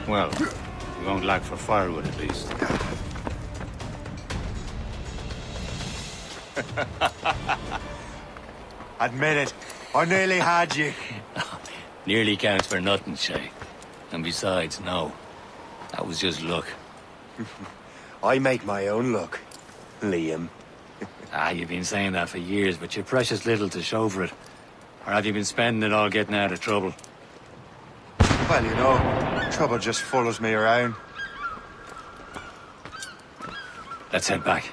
Well, we won't lack for firewood at least. Admit it, I nearly had you. Nearly counts for nothing, Shay. And besides, no. That was just luck. I make my own luck, Liam. You've been saying that for years, but you're precious little to show for it. Or have you been spending it all getting out of trouble? Well, you know, trouble just follows me around. Let's head back.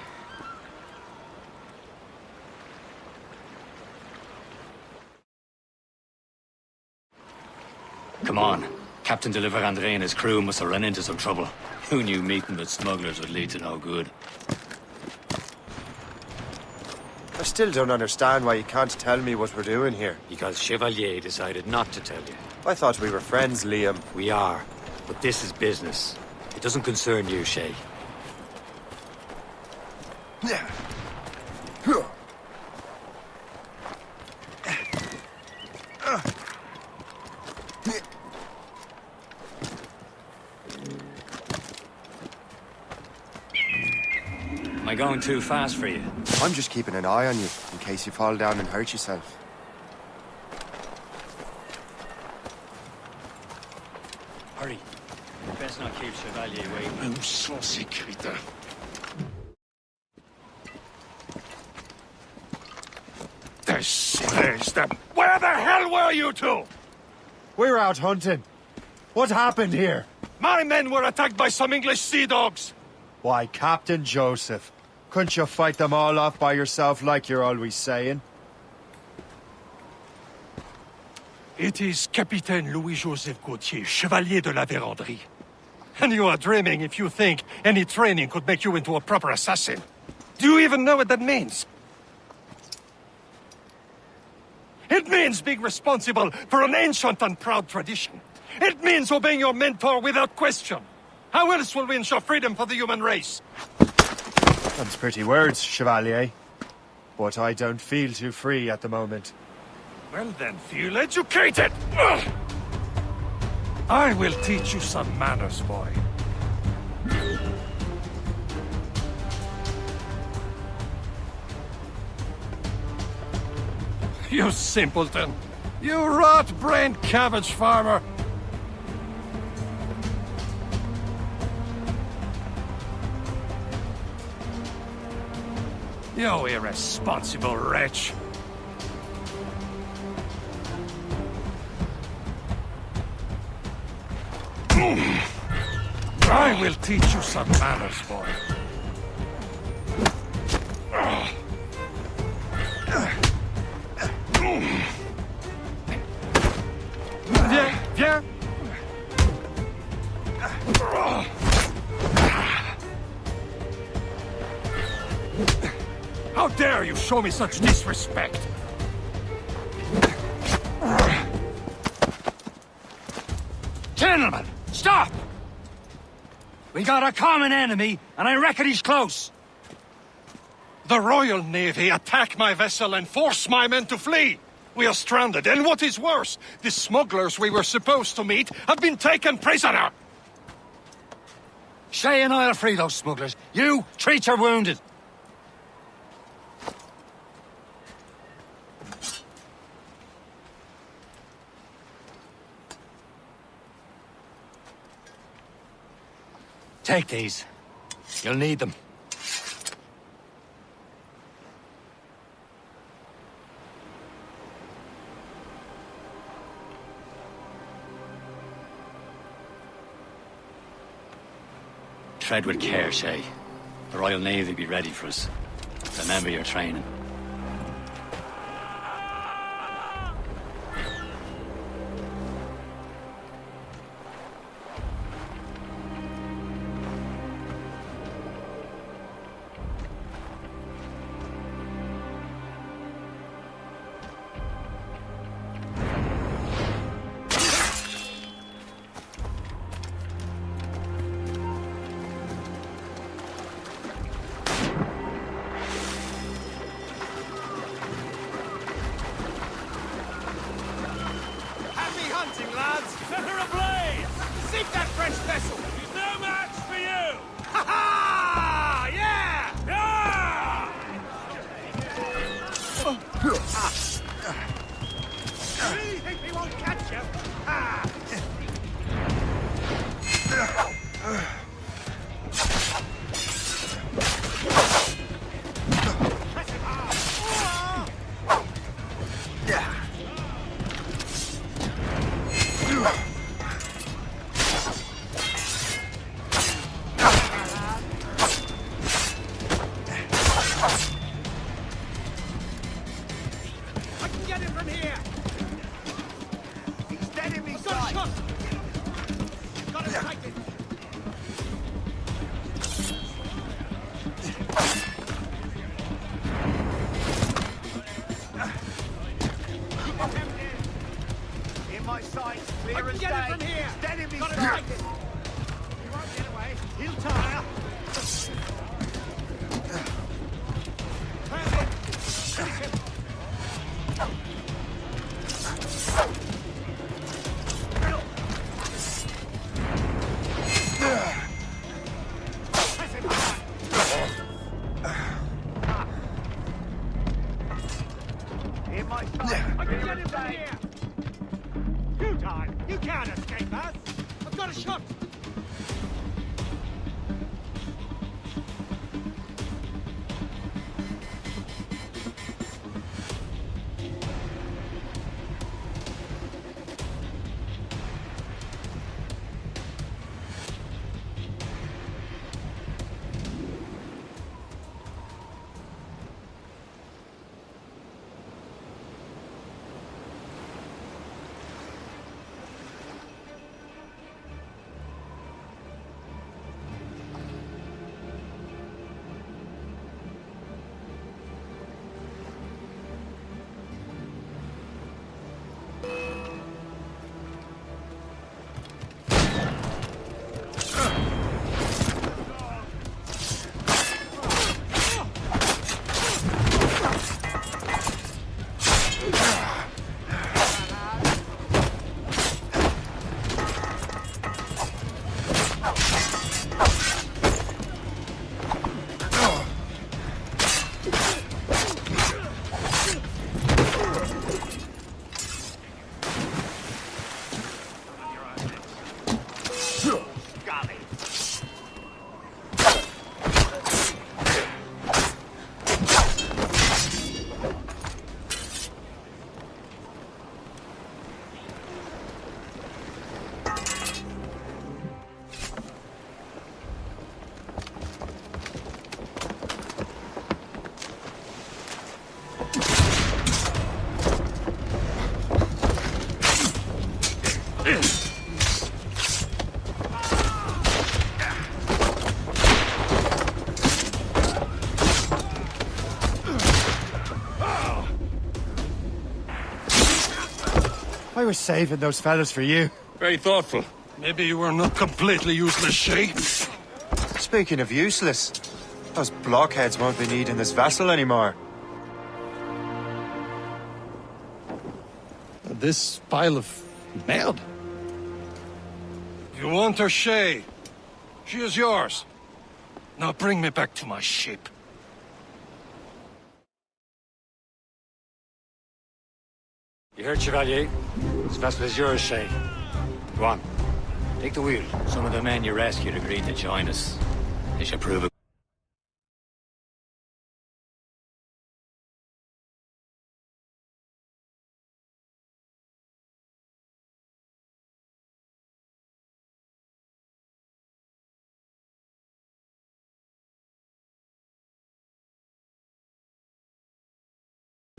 Come on. Captain de Andre and his crew must have run into some trouble. Who knew meeting with smugglers would lead to no good? I still don't understand why you can't tell me what we're doing here. Because Chevalier decided not to tell you. I thought we were friends, Liam. We are, but this is business. It doesn't concern you, Shay. Am I going too fast for you? I'm just keeping an eye on you, in case you fall down and hurt yourself. Hurry. Best not keep Chevalier waiting. Nous sommes sécuritaires. This is the... Where the hell were you two? We're out hunting. What happened here? My men were attacked by some English sea dogs. Why, Captain Joseph. Couldn't you fight them all off by yourself like you're always saying? It is Capitaine Louis-Joseph Gauthier, Chevalier de la Vérendrye. And you are dreaming if you think any training could make you into a proper assassin. Do you even know what that means? It means being responsible for an ancient and proud tradition. It means obeying your mentor without question. How else will we ensure freedom for the human race? That's pretty words, Chevalier. But I don't feel too free at the moment. Well then, feel educated! Ugh. I will teach you some manners, boy. You simpleton! You rot-brained cabbage farmer! You irresponsible wretch! I will teach you some manners, boy. Viens, viens! How dare you show me such disrespect? Gentlemen, stop! We got a common enemy, and I reckon he's close. The Royal Navy attack my vessel and force my men to flee. We are stranded, and what is worse, the smugglers we were supposed to meet have been taken prisoner. Shay and I'll free those smugglers. You, treat your wounded. Take these. You'll need them. Tread with care, Shay. The Royal Navy be ready for us. Remember your training. Really think we won't catch you? Ah. I can get him from here. He's dead in me sight. Got a shot. Got him taken. In my sight, clear as day. From here. He's dead in me sight. He won't get away. He'll tire. In my sight. I can get him from here. You time. You can't escape us. I've got a shot. I was saving those fellas for you. Very thoughtful. Maybe you were not completely useless, Shay. Speaking of useless, those blockheads won't be needing this vessel anymore. This pile of merde. You want her, Shay? She is yours. Now bring me back to my ship. You heard, Chevalier? This vessel is yours, Shay. Go on. Take the wheel. Some of the men you rescued agreed to join us. They should prove it.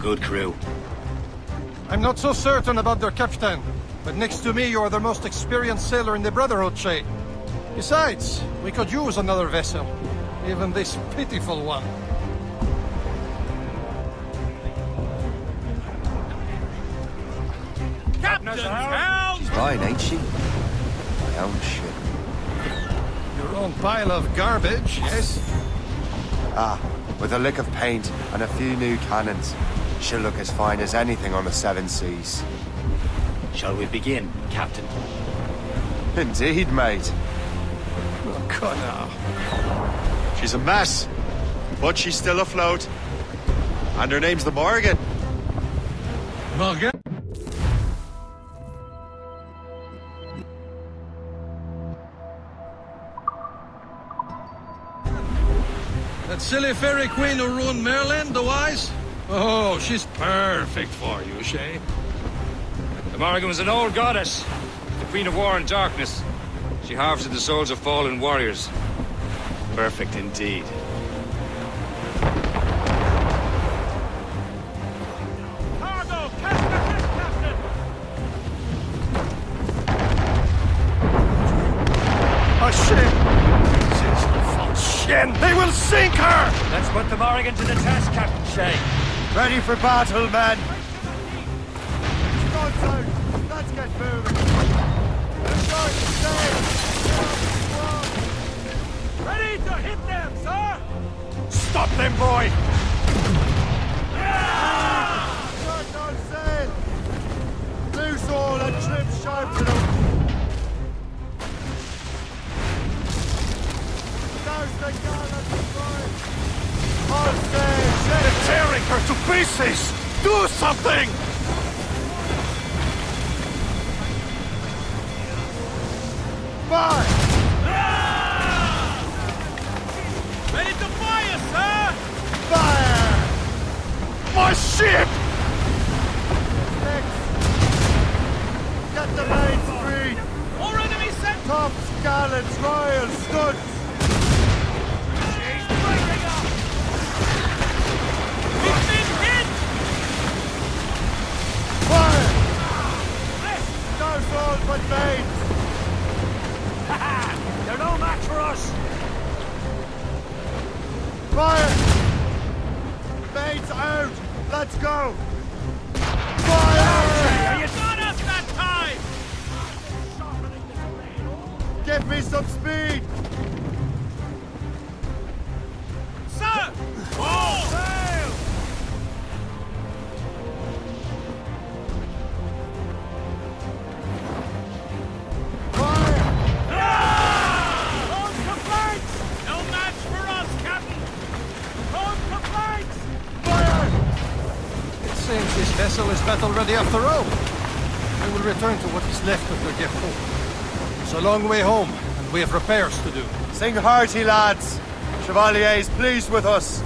Good crew. I'm not so certain about their captain, but next to me you are the most experienced sailor in the Brotherhood, Shay. Besides, we could use another vessel, even this pitiful one. Captain, help! She's mine, ain't she? My own ship. Your own pile of garbage, yes? Ah, with a lick of paint and a few new cannons. She'll look as fine as anything on the seven seas. Shall we begin, Captain? Indeed, mate. Oh, God, now. She's a mess, but she's still afloat. And her name's the Morgan. Morgan? That silly fairy queen who ruined Merlin, the wise? Oh, she's perfect for you, Shay. The Morrigan was an old goddess, the queen of war and darkness. She harvested the souls of fallen warriors. Perfect indeed. Cargo! Catch the ship, Captain! A ship! Shen, they will sink her! Let's put the Morrigan to the test, Captain Shay. Ready for battle, men! Guns out! Let's get moving! Ready to hit them, sir! Stop them, boy! Start no sail! Loose all and trim sharp to them! Douse the gallant fire! All sail! They're tearing her to pieces! Do something! Fire! Ready to fire, sir! Fire! My ship! Next! Get the mains free! More enemies sent! Tops, gallants, royals, studs! She's breaking up! We've been hit! Fire! Douse all but mains! They're no match for us! Fire! Mains out! Let's go! Fire! You got us that time! Give me some speed! Sir! All sail! Fire! Home complaints! No match for us, Captain! Home complaints! Fire! It seems this vessel is battle ready after all. We will return to what is left of the depot. It's a long way home, and we have repairs to do. Sing hearty, lads! Chevalier is pleased with us.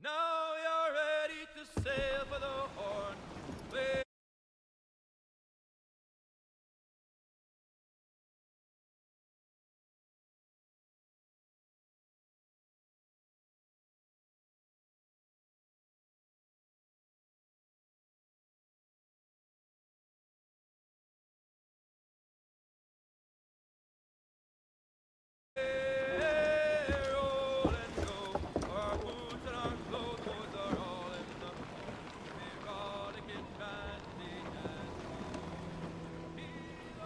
Now you're ready to sail for the Horn.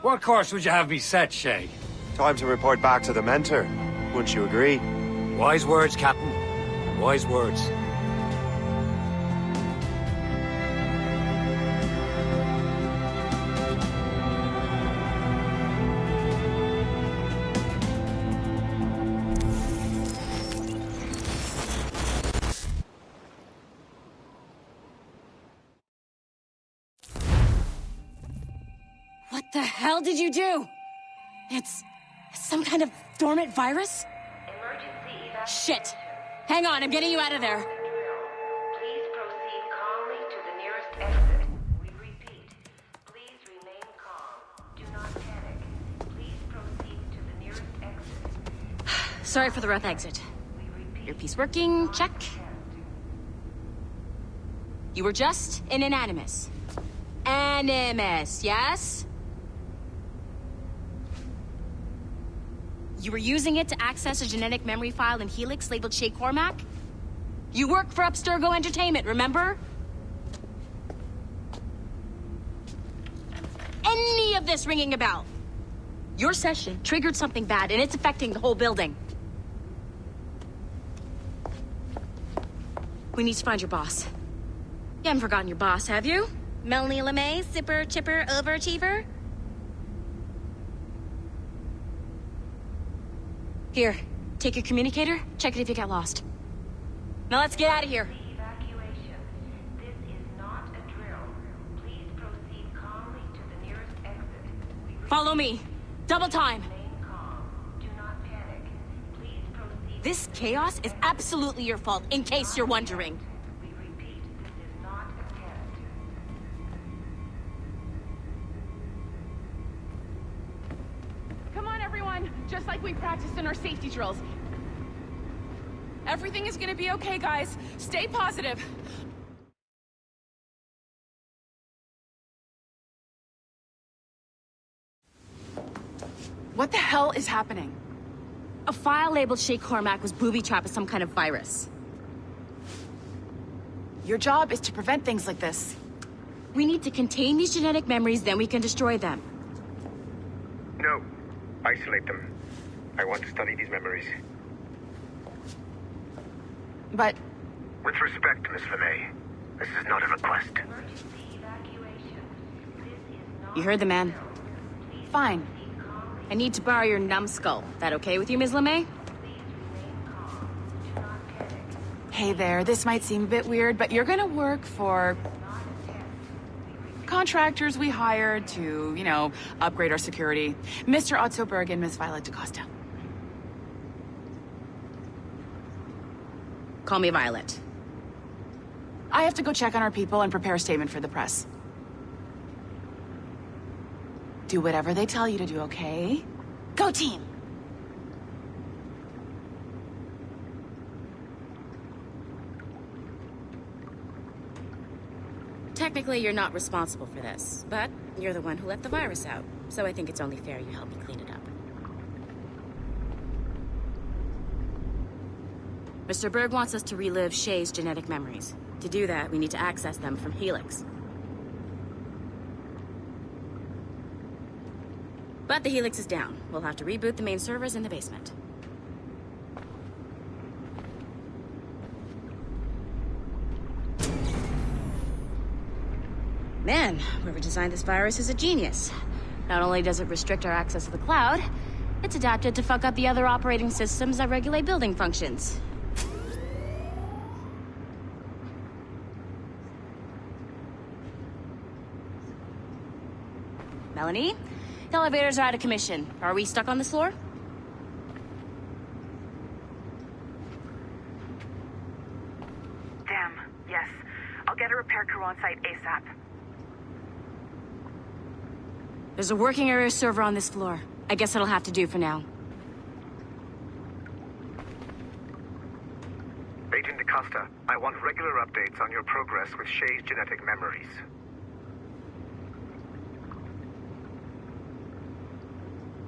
What course would you have me set, Shay? Time to report back to the mentor. Wouldn't you agree? Wise words, Captain. Wise words. What the hell did you do? It's some kind of dormant virus? Shit! Hang on, I'm getting you out of there. Please proceed calmly to the nearest exit. We repeat, please remain calm. Do not panic. Please proceed to the nearest exit. Sorry for the rough exit. We repeat. Earpiece working, check. You were just in an animus. Animus, yes? You were using it to access a genetic memory file in Helix labeled Shay Cormac? You work for Abstergo Entertainment, remember? Any of this ringing a bell? Your session triggered something bad, and it's affecting the whole building. We need to find your boss. You haven't forgotten your boss, have you? Melanie LeMay, zipper, chipper, overachiever? Here, take your communicator, check it if you get lost. Now let's get out of here. Evacuation. This is not a drill. Please proceed calmly to the nearest exit. Follow me. Double time. Remain calm. Do not panic. Please proceed. This chaos is absolutely your fault, in case you're wondering. We repeat, this is not a test. Come on, everyone. Just like we practiced in our safety drills. Everything is gonna be okay, guys. Stay positive. What the hell is happening? A file labeled Shay Cormac was booby-trapped with some kind of virus. Your job is to prevent things like this. We need to contain these genetic memories, then we can destroy them. No. Isolate them. I want to study these memories. But With respect, Miss LeMay, this is not a request. Emergency evacuation. This is not You heard the man. fine. proceed calmly. I need to borrow your numbskull. That okay with you, Ms. LeMay? Please remain calm. Do not panic. Hey there, this might seem a bit weird, but you're gonna work for Not a test. contractors we hired to, upgrade our security. Mr. Otto Berg and Miss Violet DaCosta. Call me Violet. I have to go check on our people and prepare a statement for the press. Do whatever they tell you to do, okay? Go team! Technically, you're not responsible for this, but you're the one who let the virus out, so I think it's only fair you help me clean it up. Mr. Berg wants us to relive Shay's genetic memories. To do that, we need to access them from Helix. But the Helix is down. We'll have to reboot the main servers in the basement. Man, whoever designed this virus is a genius. Not only does it restrict our access to the cloud, it's adapted to fuck up the other operating systems that regulate building functions. Melanie? The elevators are out of commission. Are we stuck on this floor? Damn, yes. I'll get a repair crew on site ASAP. There's a working area server on this floor. I guess it'll have to do for now. Agent DaCosta, I want regular updates on your progress with Shay's genetic memories.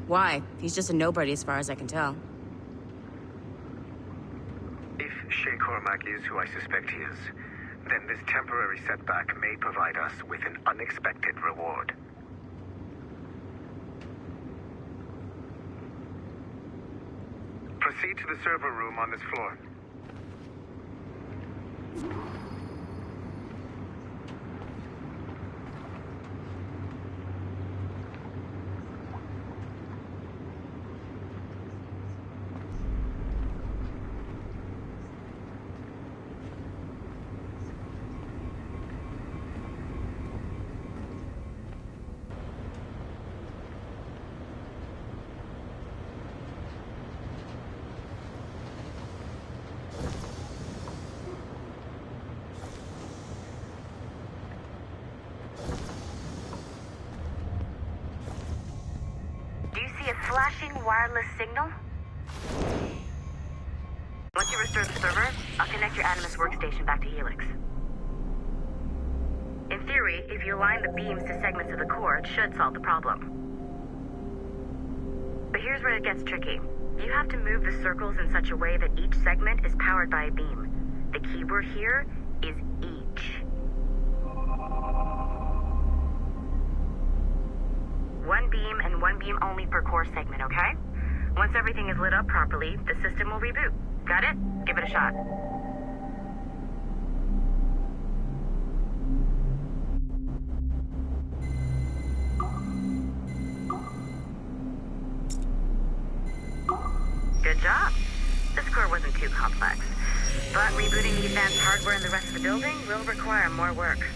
Why? He's just a nobody as far as I can tell. If Shay Cormac is who I suspect he is, then this temporary setback may provide us with an unexpected reward. Proceed to the server room on this floor. Do you see a flashing wireless signal? Once you restore the server, I'll connect your Animus workstation back to Helix. In theory, if you align the beams to segments of the core, it should solve the problem. But here's where it gets tricky. You have to move the circles in such a way that each segment is powered by a beam. The keyword here is each. One beam and one beam only per core segment, okay? Once everything is lit up properly, the system will reboot. Got it? Give it a shot. Good job. The score wasn't too complex. But rebooting the advanced hardware in the rest of the building will require more work.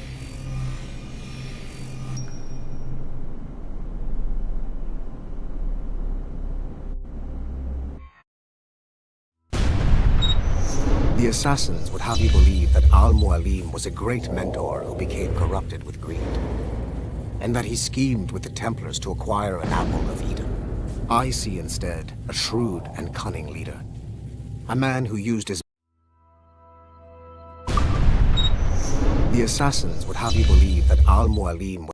The assassins would have you believe that Al-Mualim was a great mentor who became corrupted with greed, and that he schemed with the Templars to acquire an apple of Eden. I see instead a shrewd and cunning leader, a man who used his... The assassins would have you believe that Al-Mualim...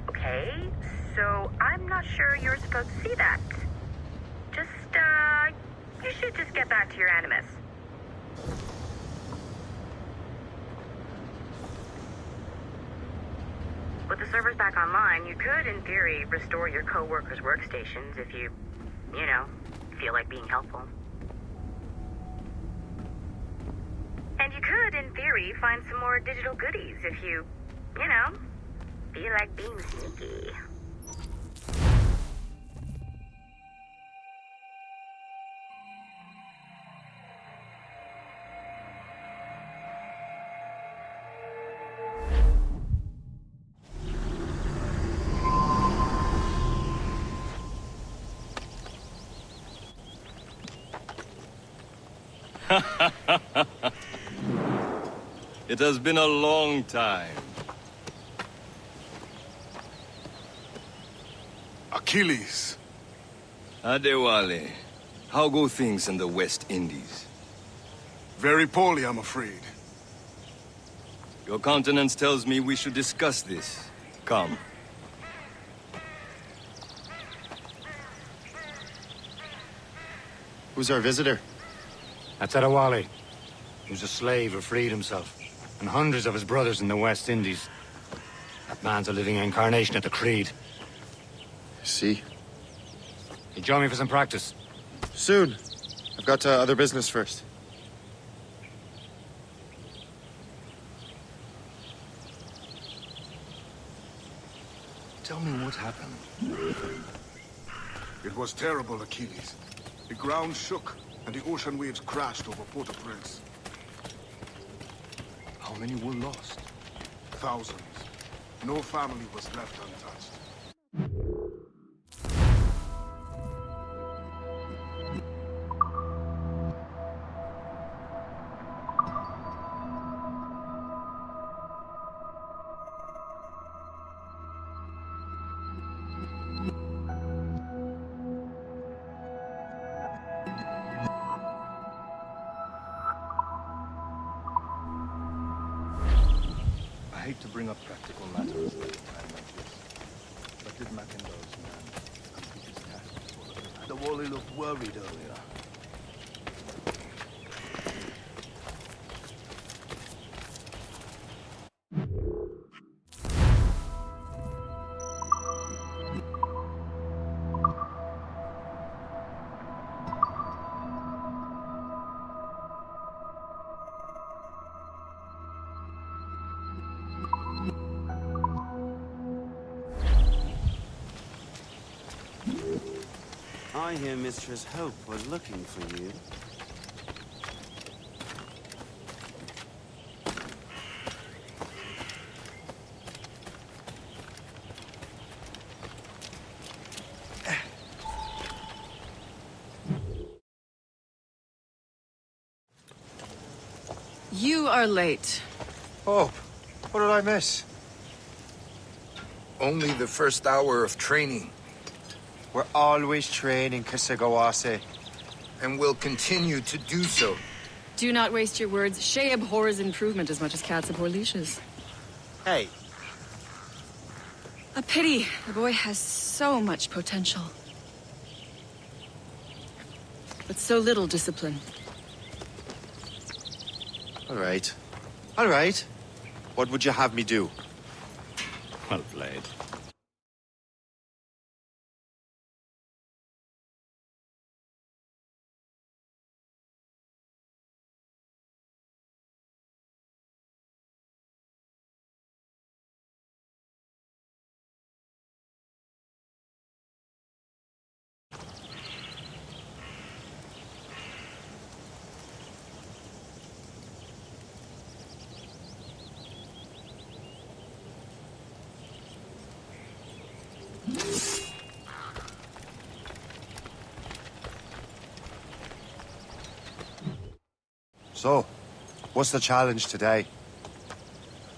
Okay. So I'm not sure you're supposed to see that. Just, you should just get back to your animus. With the servers back online, you could, in theory, restore your co-workers' workstations if you feel like being helpful. And you could, in theory, find some more digital goodies if you feel like being sneaky. It has been a long time. Achilles. Adewale, how go things in the West Indies? Very poorly, I'm afraid. Your countenance tells me we should discuss this. Come. Who's our visitor? That's Adewale. He was a slave who freed himself, and hundreds of his brothers in the West Indies. That man's a living incarnation of the Creed. See? You join me for some practice? Soon. I've got other business first. Tell me what happened. It was terrible, Achilles. The ground shook, and the ocean waves crashed over Port-au-Prince. How many were lost? Thousands. No family was left untouched. I hate to bring up practical matters at a time like this, but did Mackendall's man complete his task before the Wally looked worried earlier? I hear Mistress Hope was looking for you. You are late. Oh, what did I miss? Only the first hour of training. We're always training, Kisagawase. And will continue to do so. Do not waste your words. Shay abhors improvement as much as cats abhor leashes. Hey. A pity. The boy has so much potential. But so little discipline. All right. All right. What would you have me do? Well played. So, what's the challenge today?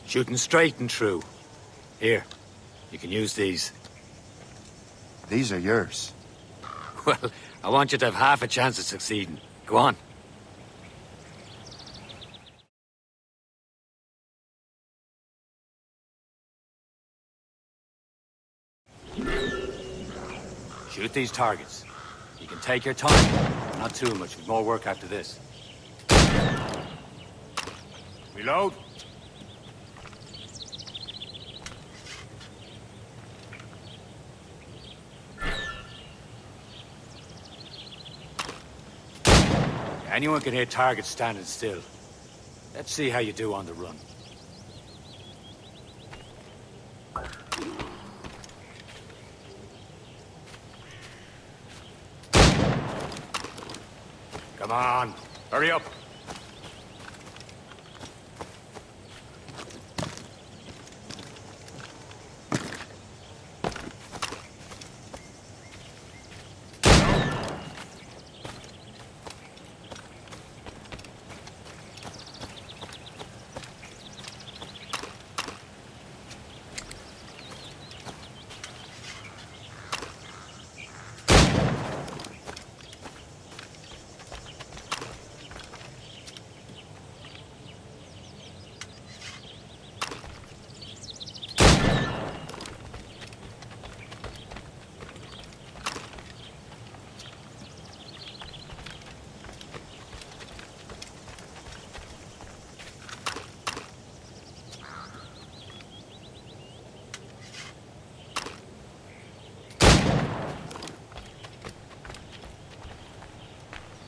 Shooting straight and true. Here, you can use these. These are yours. Well, I want you to have half a chance of succeeding. Go on. Shoot these targets. You can take your time. Not too much. We've more work after this. Reload. Anyone can hit targets standing still. Let's see how you do on the run. Come on, hurry up.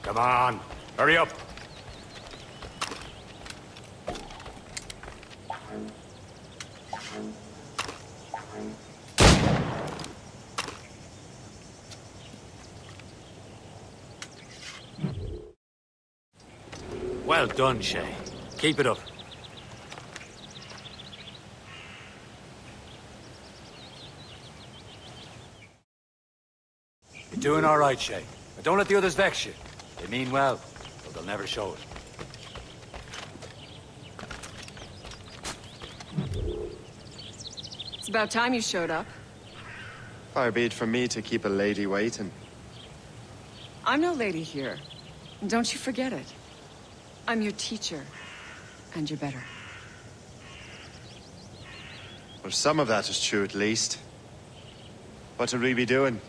Come on, hurry up. Well done, Shay. Keep it up. You're doing all right, Shay. But don't let the others vex you. They mean well, but they'll never show it. It's about time you showed up. Far be it from me to keep a lady waiting. I'm no lady here. Don't you forget it. I'm your teacher. And you're better. Well, some of that is true at least. What would we be doing?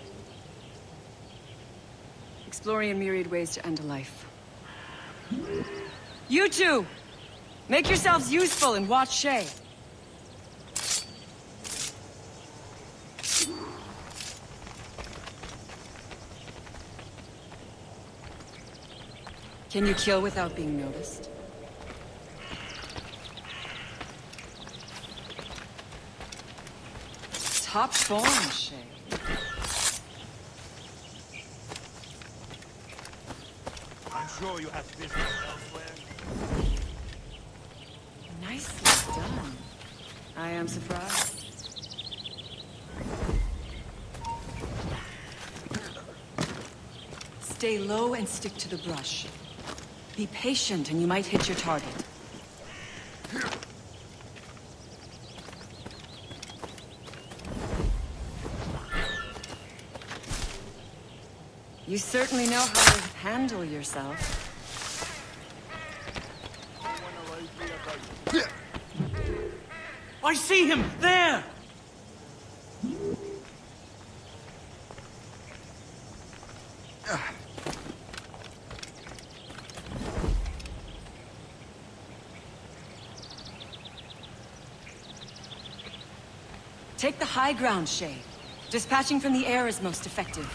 Exploring a myriad ways to end a life. You two! Make yourselves useful and watch Shay. Can you kill without being noticed? Top form, Shay. I'm sure you have business elsewhere. Nicely done. I am surprised. Stay low and stick to the brush. Be patient and you might hit your target. You certainly know how to handle yourself. I see him! There! Take the high ground, Shay. Dispatching from the air is most effective.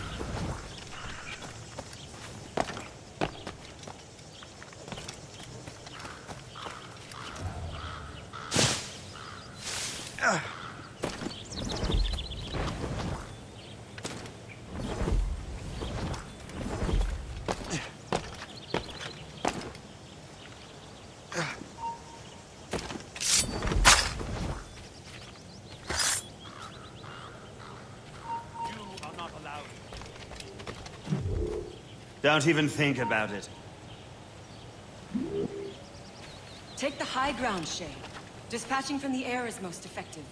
Don't even think about it. Take the high ground, Shay. Dispatching from the air is most effective.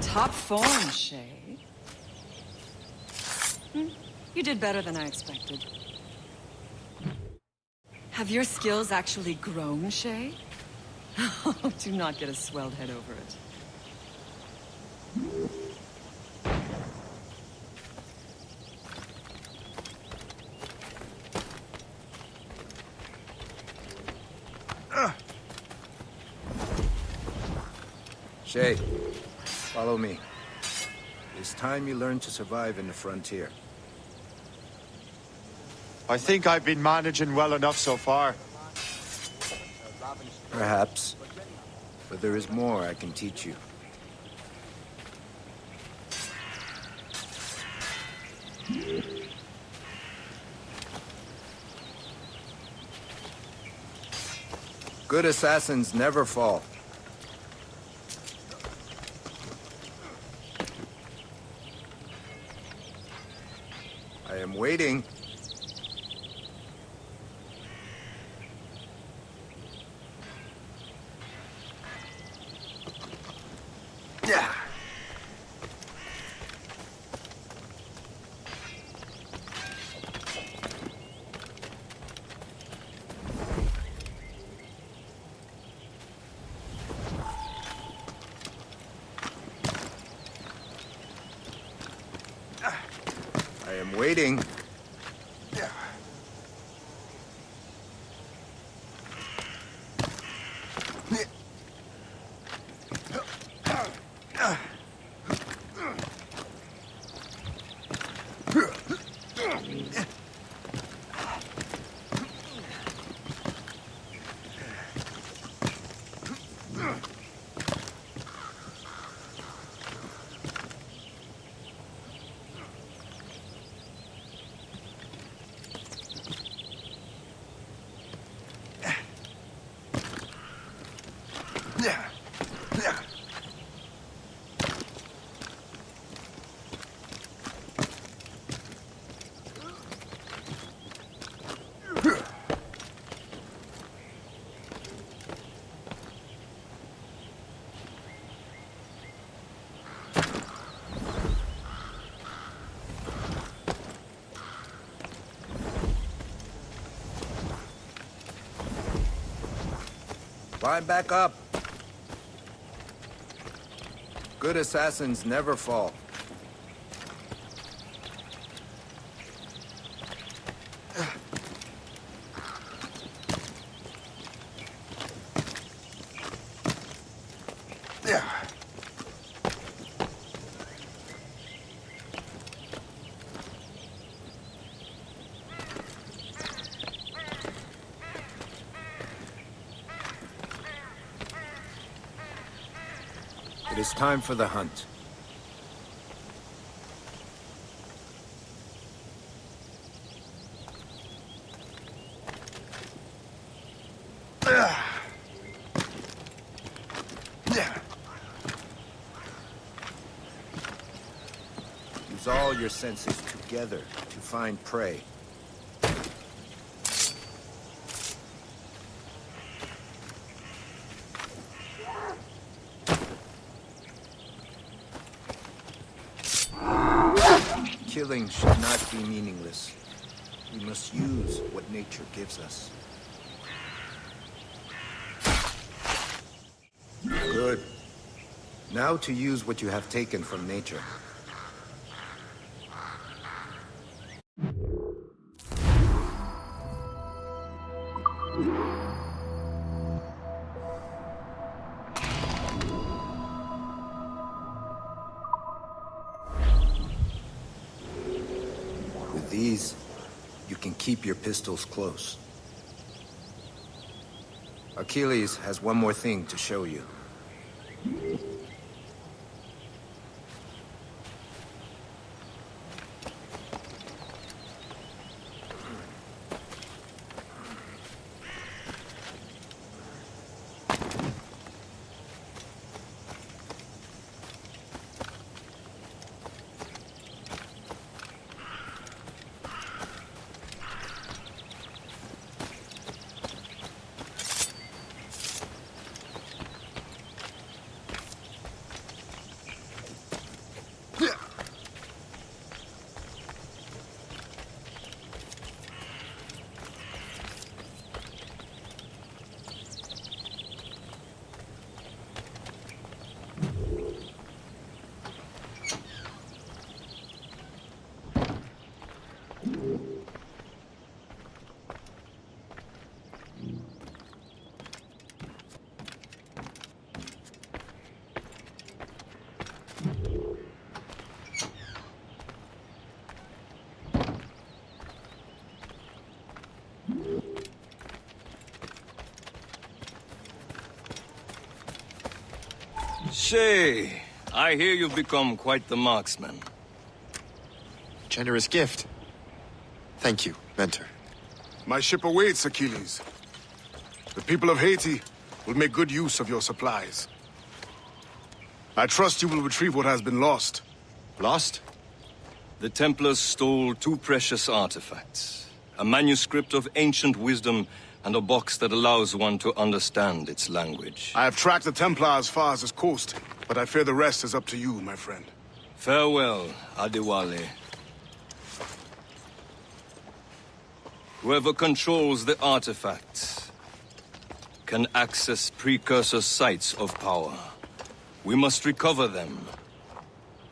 Top form, Shay. You did better than I expected. Have your skills actually grown, Shay? Do not get a swelled head over it. Shay, follow me. It's time you learn to survive in the frontier. I think I've been managing well enough so far. Perhaps. But there is more I can teach you. Good assassins never fall. I am waiting. Yeah. I am waiting. Climb back up. Good assassins never fall. It is time for the hunt. Use all your senses together to find prey. Killing should not be meaningless. We must use what nature gives us. Good. Now to use what you have taken from nature. With these, you can keep your pistols close. Achilles has one more thing to show you. Shay, I hear you've become quite the marksman. Generous gift. Thank you, Mentor. My ship awaits, Achilles. The people of Haiti will make good use of your supplies. I trust you will retrieve what has been lost. Lost? The Templars stole 2 precious artifacts. A manuscript of ancient wisdom and a box that allows one to understand its language. I have tracked the Templar as far as this coast, but I fear the rest is up to you, my friend. Farewell, Adewale. Whoever controls the artifacts can access precursor sites of power. We must recover them,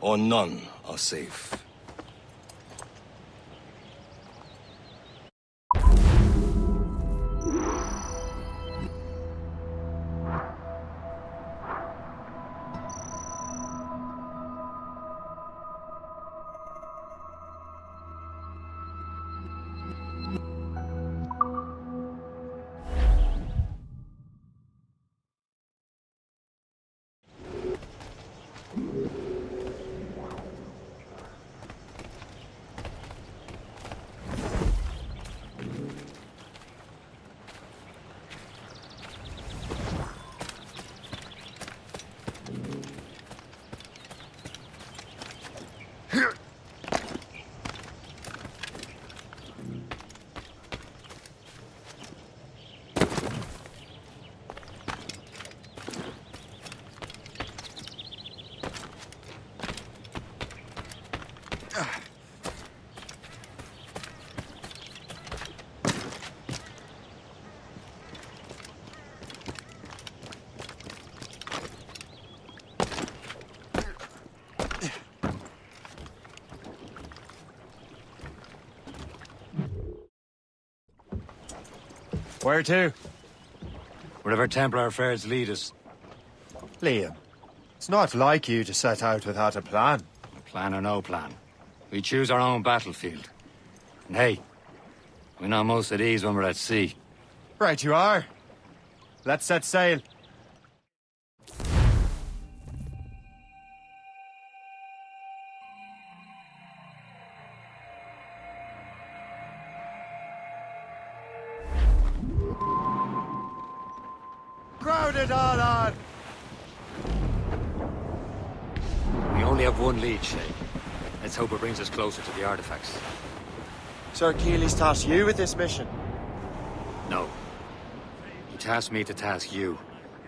or none are safe. Where to? Wherever Templar affairs lead us. Liam, it's not like you to set out without a plan. Plan or no plan. We choose our own battlefield. And hey, we know most of these when we're at sea. Right you are. Let's set sail. Crowd it all on! We only have one lead, Shay. Let's hope it brings us closer to the artifacts. Sir Achilles tasked you with this mission? No. He tasked me to task you.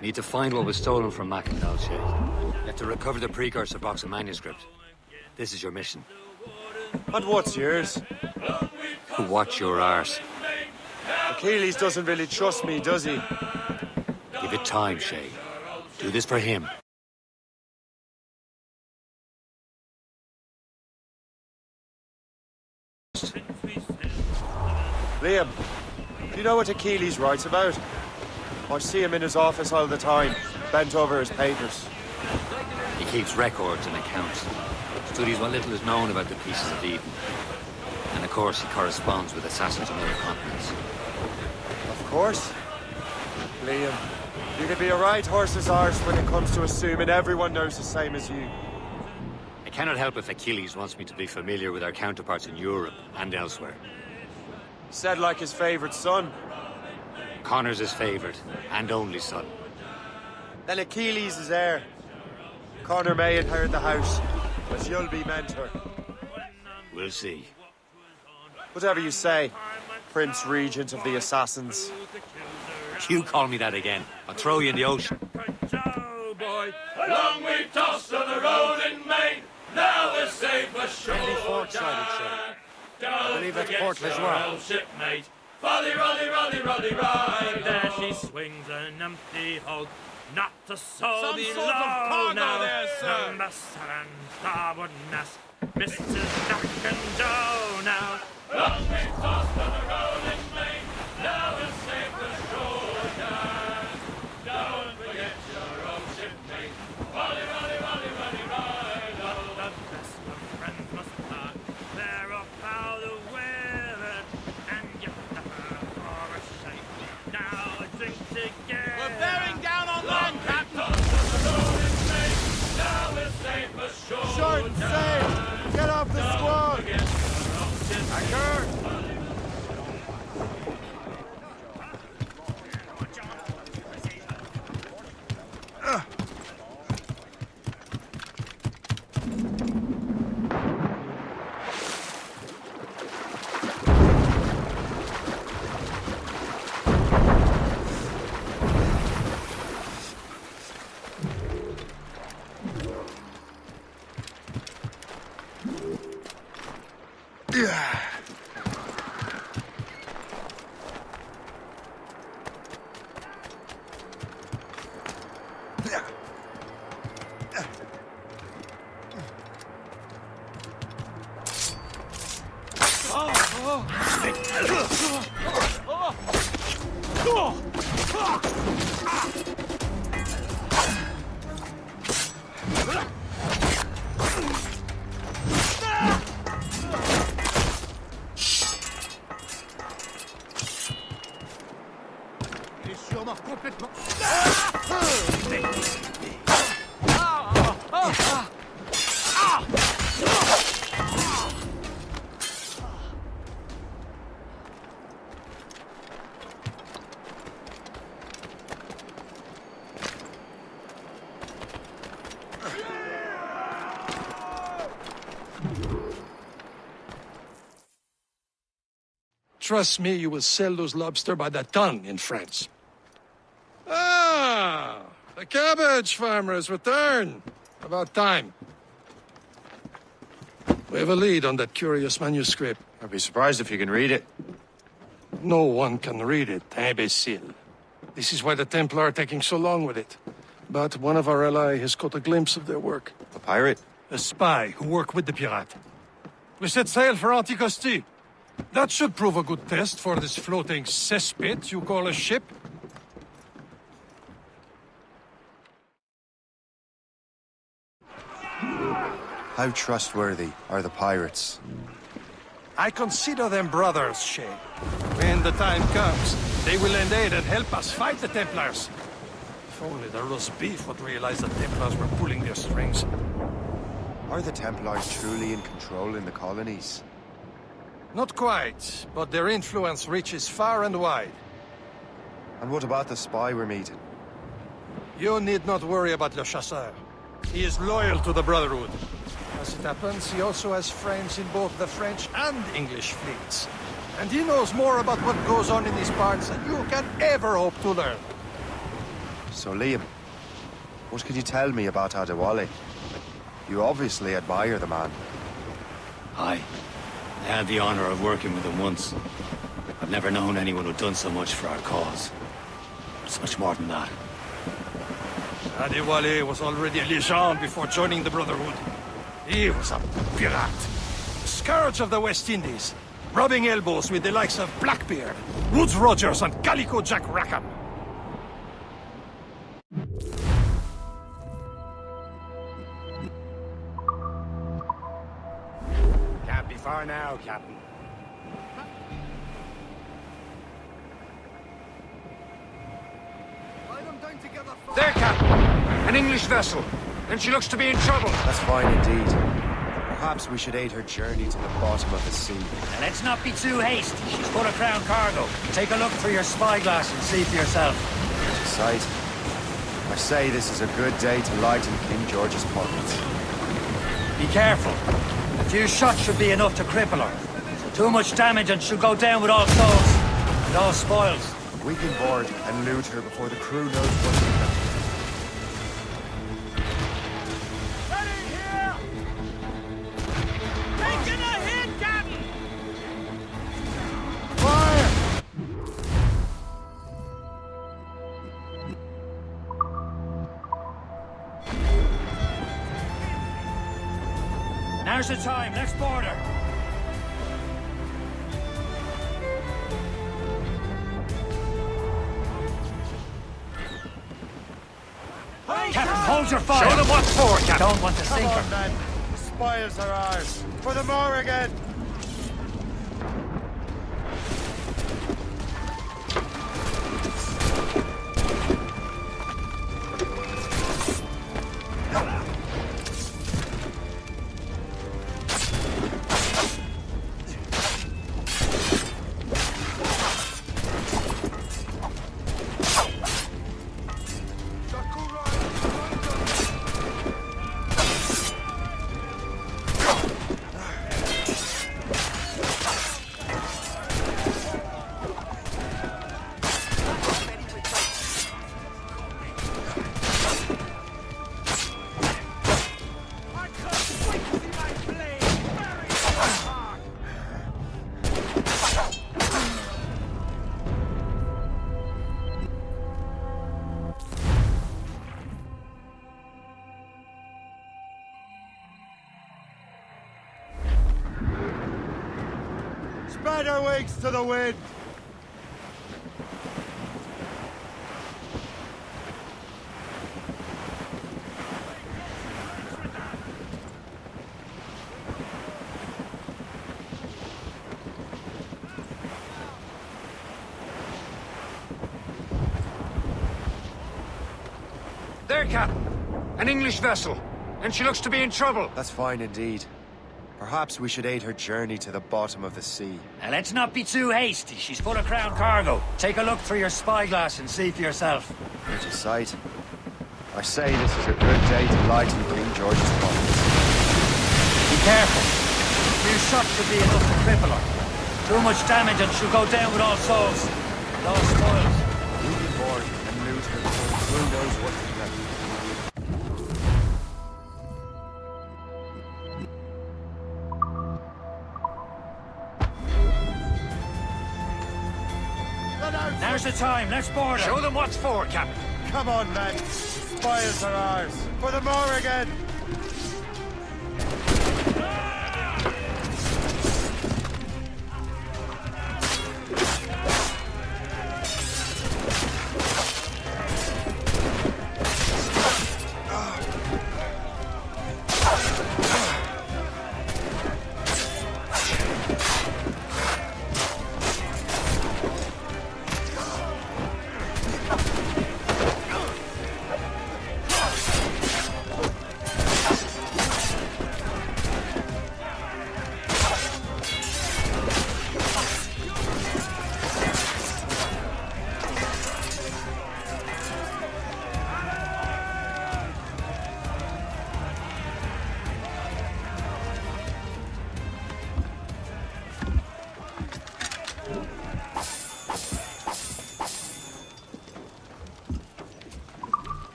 We need to find what was stolen from Mackendal, Shay. You have to recover the precursor box and manuscript. This is your mission. And what's yours? Watch your arse. Achilles doesn't really trust me, does he? Give it time, Shay. Do this for him. Liam, do you know what Achilles writes about? I see him in his office all the time, bent over his papers. He keeps records and accounts. Studies what little is known about the pieces of Eden. And of course, he corresponds with assassins on other continents. Of course. Liam, you can be a right horse's arse when it comes to assuming everyone knows the same as you. I cannot help if Achilles wants me to be familiar with our counterparts in Europe and elsewhere. Said like his favorite son. Connor's his favorite and only son. Then Achilles is heir. Connor may inherit the house, but you'll be mentor. We'll see. Whatever you say, Prince Regent of the Assassins. You call me that again, I'll throw you in the ocean. Oh boy, long we tossed on the road in Maine. Now we're safe ashore. Friendly port-sided, sir. I believe that's port as well. Shipmate. Roddy, roddy, roddy, roddy, roddy. There she swings an empty hog. Not a soul Some below sort of cargo now. there, sir. Number 7, starboard nest. Mrs. Jack and Joe now. Long we tossed on the road in Maine. Now we're safe ashore, yeah. Don't forget your old shipmate. Roddy, roddy, roddy, roddy, roddy. The best of friends must part. They're off out of weather. And you never for a shake. Now a drink together. We're bearing down on land, Captain! Tossed on the road in Maine. Trust me, you will sell those lobster by the ton in France. Ah, the cabbage farmer's return. About time. We have a lead on that curious manuscript. I'd be surprised if you can read it. No one can read it, imbecile. This is why the Templar are taking so long with it. But one of our allies has caught a glimpse of their work. A pirate? A spy who worked with the pirate. We set sail for Anticosti. That should prove a good test for this floating cesspit you call a ship. How trustworthy are the pirates? I consider them brothers, Shay. When the time comes, they will lend aid and help us fight the Templars. If only the roast beef would realize the Templars were pulling their strings. Are the Templars truly in control in the colonies? Not quite, but their influence reaches far and wide. And what about the spy we're meeting? You need not worry about Le Chasseur. He is loyal to the Brotherhood. As it happens, he also has friends in both the French and English fleets. And he knows more about what goes on in these parts than you can ever hope to learn. So, Liam, what can you tell me about Adewale? You obviously admire the man. Aye. I had the honor of working with him once. I've never known anyone who'd done so much for our cause. It's much more than that. Adewale was already a legend before joining the Brotherhood. He was a pirate. The scourge of the West Indies. Rubbing elbows with the likes of Blackbeard, Woodes Rogers, and Calico Jack Rackham. Can't be far now, Captain. There, Captain! An English vessel, and she looks to be in trouble. That's fine indeed. Perhaps we should aid her journey to the bottom of the sea. And let's not be too hasty. She's full of crown cargo. Take a look through your spyglass and see for yourself. It's a sight. I say this is a good day to lighten King George's pockets. Be careful. A few shots should be enough to cripple her. Too much damage and she'll go down with all souls. And all spoils. We can board and loot her before the crew knows what we've done. Now's the time. Let's board her. Captain, hold your fire. Show them what for, Captain. Don't want to sink her. Men. The spoils are ours. For the Morrigan! Spread our wings to the wind! There, Captain. An English vessel. And she looks to be in trouble. That's fine indeed. Perhaps we should aid her journey to the bottom of the sea. Now let's not be too hasty. She's full of crown cargo. Take a look through your spyglass and see for yourself. Such a sight. I say this is a good day to lighten King George's pockets. Be careful. A few shots should be enough to cripple her. Too much damage and she'll go down with all souls. And all spoils. We'll be bored and lose her before who knows what to do. Now's the time. Let's board her. Show them what's for, Captain. Come on, men. Spoils are ours. For the Morrigan!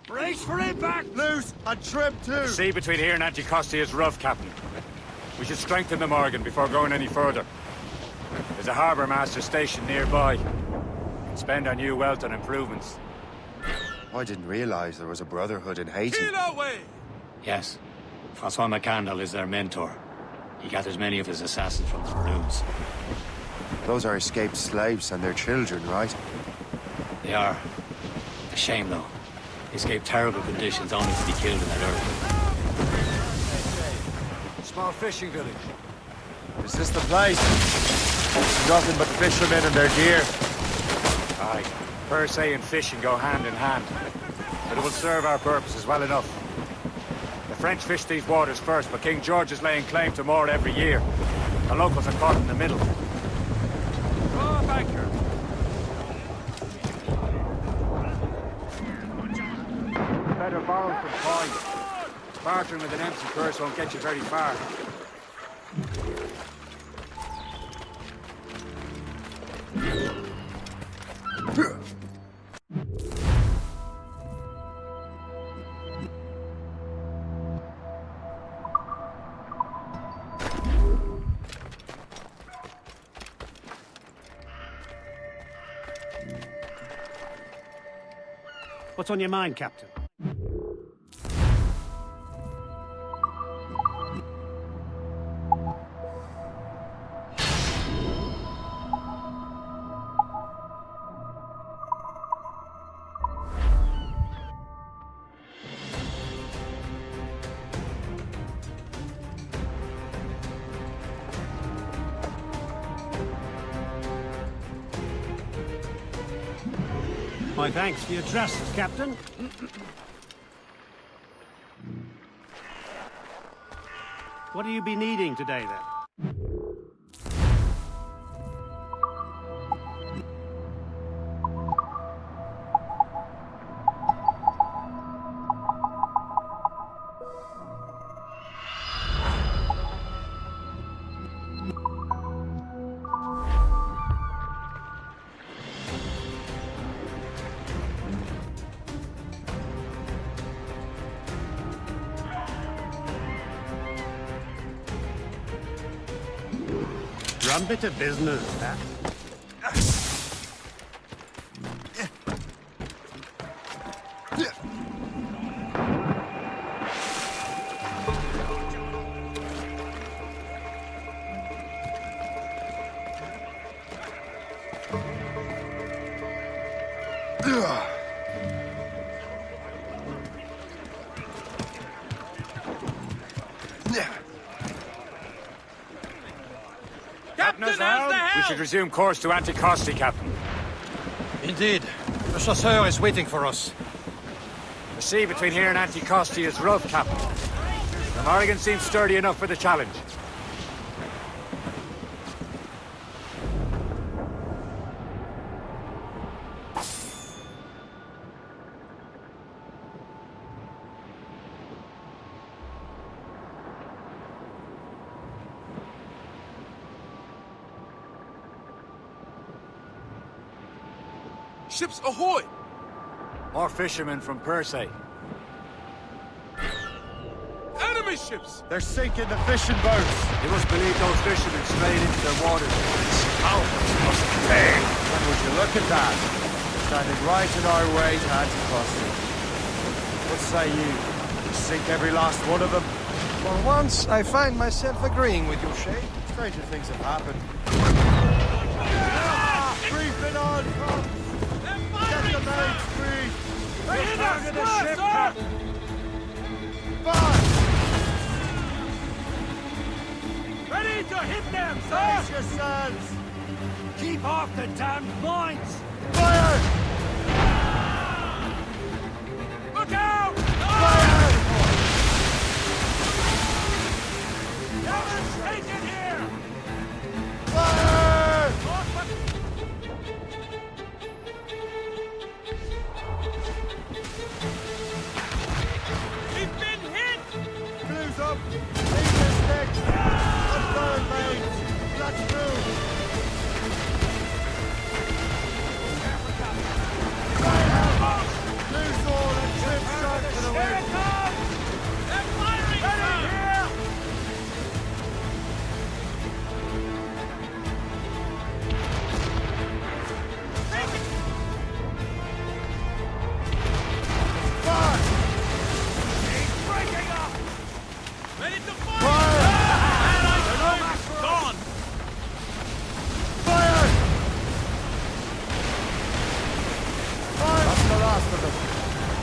Brace for impact! Loose and trim too! The sea between here and Anticosti is rough, Captain. We should strengthen the Morgan before going any further. There's a harbour master station nearby. Spend our new wealth on improvements. I didn't realize there was a brotherhood in Haiti. Yes. Francois McCandle is their mentor. He gathers many of his assassins from the Maroons. Those are escaped slaves and their children, right? They are. A shame, though. They escaped terrible conditions only to be killed in that earthquake. Small fishing village. Is this the place? Nothing but fishermen and their gear. Aye. Per se and fishing go hand in hand. But it will serve our purposes well enough. The French fish these waters first, but King George is laying claim to more every year. The locals are caught in the middle. Draw a banker. Better borrow from coin. Bartering with an empty purse won't get you very far. What's on your mind, Captain? My thanks for your trust, Captain. What do you be needing today, then? Some bit of business, that. Captain, how's the helm? We should resume course to Anticosti, Captain. Indeed. The chasseur is waiting for us. The sea between here and Anticosti is rough, Captain. The Morrigan seems sturdy enough for the challenge. Ships ahoy! More fishermen from Persei. Enemy ships! They're sinking the fishing boats! You must believe those fishermen strayed into their waters. Must be. When would you look at that? Standing right in our way to Anticosti. What say you? Sink every last one of them? For once, I find myself agreeing with you, Shay. Stranger things have happened. Creeping on! Get the mates free! They're targeting the ship, Captain! Ready to hit them, sir! Brace yourselves! Keep off the damned mines! Fire! Look out! Fire! Demonstration here! Fire! We've been hit! Clues up! Leaders next! A third mate! Let's move! Loose all and trip shot to the wind! They're firing, sir! Breaking up! Ready to fire! Gone! Fire! Fire! That's the last of them.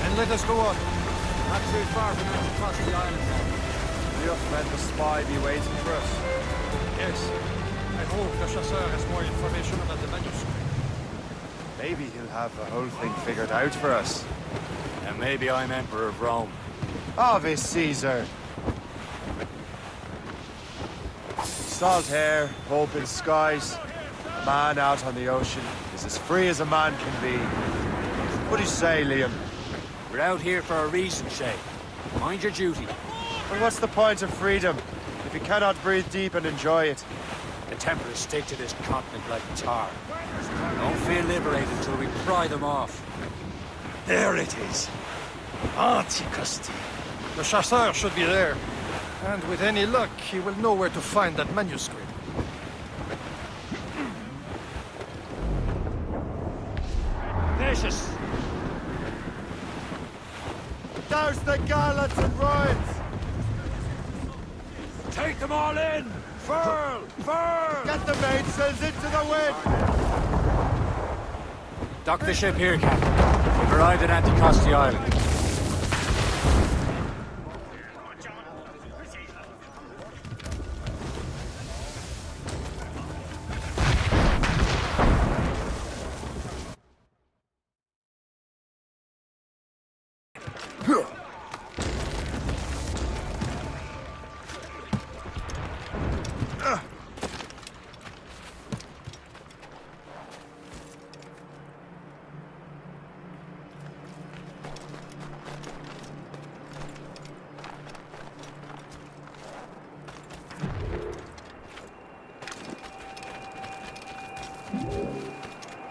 And let us go on. Not too far from Anticosti Island now. You've let the spy be waiting for us. Yes. I hope the chasseur has more information about the manuscript. Maybe he'll have the whole thing figured out for us. And maybe I'm Emperor of Rome. Ave Caesar! Salt hair, open skies. A man out on the ocean is as free as a man can be. What do you say, Liam? We're out here for a reason, Shay. Mind your duty. Well, what's the point of freedom if you cannot breathe deep and enjoy it? The Templars stick to this continent like tar. Don't feel liberated until we pry them off. There it is. Anticosti. The chasseur should be there. And with any luck, he will know where to find that manuscript. Vicious! Douse the gallants and royals! Take them all in! Furl! Furl! Get the mainsails into the wind! Dock the ship here, Captain. We've arrived at Anticosti Island.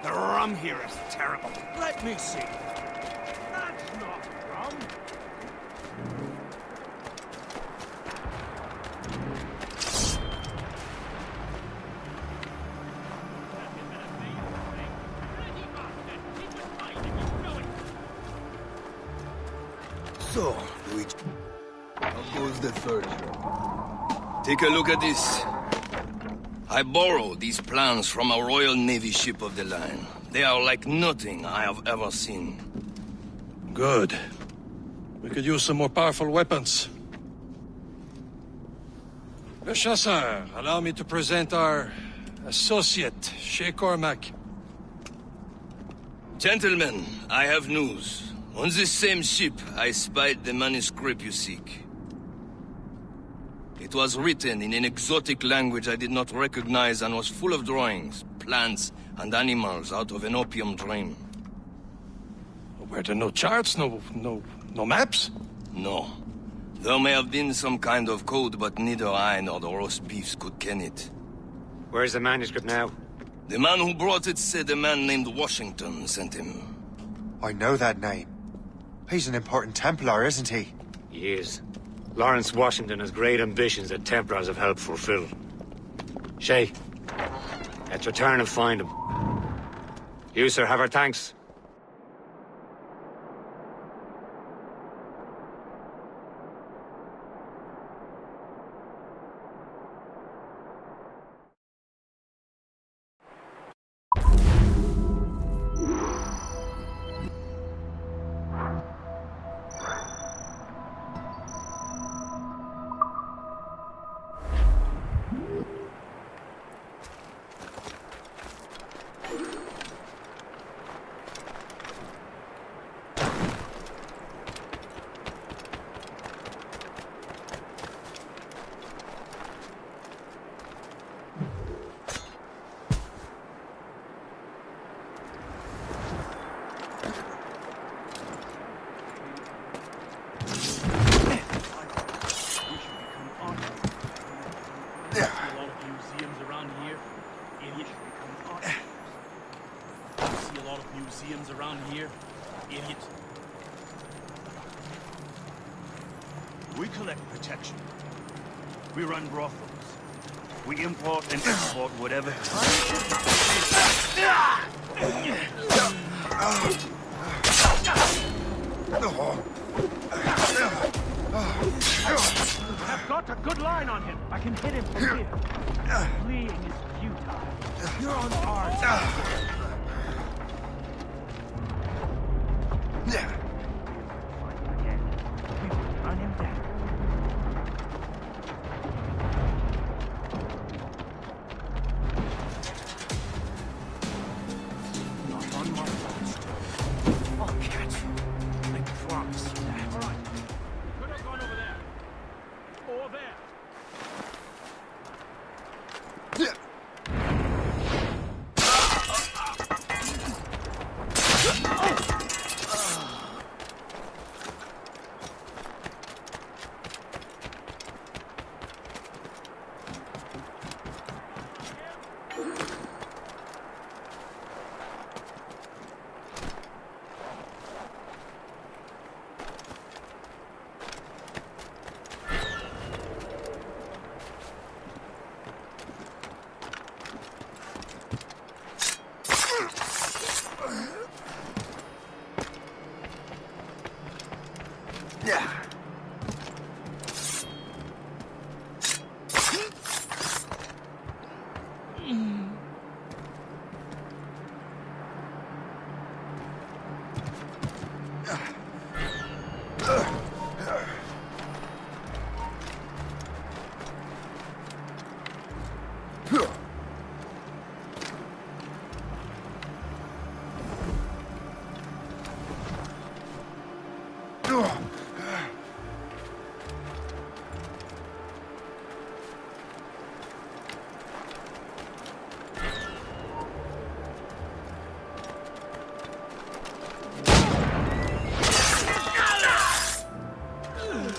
The rum here is terrible. Let me see. That's not rum. So, Luigi, how goes the first? Take a look at this. I borrowed these plans from a Royal Navy ship of the line. They are like nothing I have ever seen. Good. We could use some more powerful weapons. Le Chasseur, allow me to present our associate, Shay Cormac. Gentlemen, I have news. On this same ship, I spied the manuscript you seek. It was written in an exotic language I did not recognize and was full of drawings, plants, and animals out of an opium dream. Were there no charts, no maps? No. There may have been some kind of code, but neither I nor the roast beefs could ken it. Where's the manuscript now? The man who brought it said a man named Washington sent him. I know that name. He's an important Templar, isn't he? He is. Lawrence Washington has great ambitions that Templars have helped fulfill. Shay, let's return and find him. You, sir, have our thanks. Museums around here, idiot. We collect protection. We run brothels. We import and export whatever. I've got a good line on him. I can hit him from here. Fleeing is futile. You're on our side.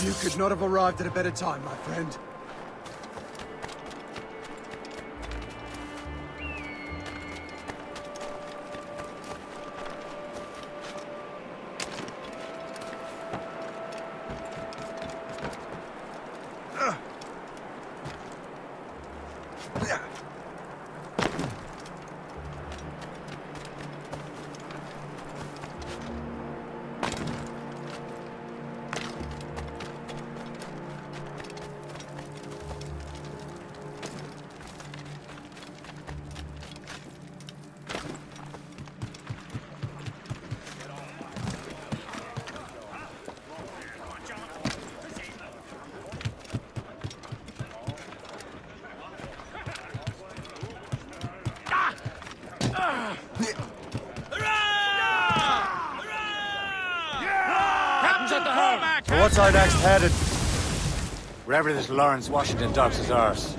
You could not have arrived at a better time, my friend. Captain's at the helm! So what's our next headed? Wherever this Lawrence Washington docks is ours.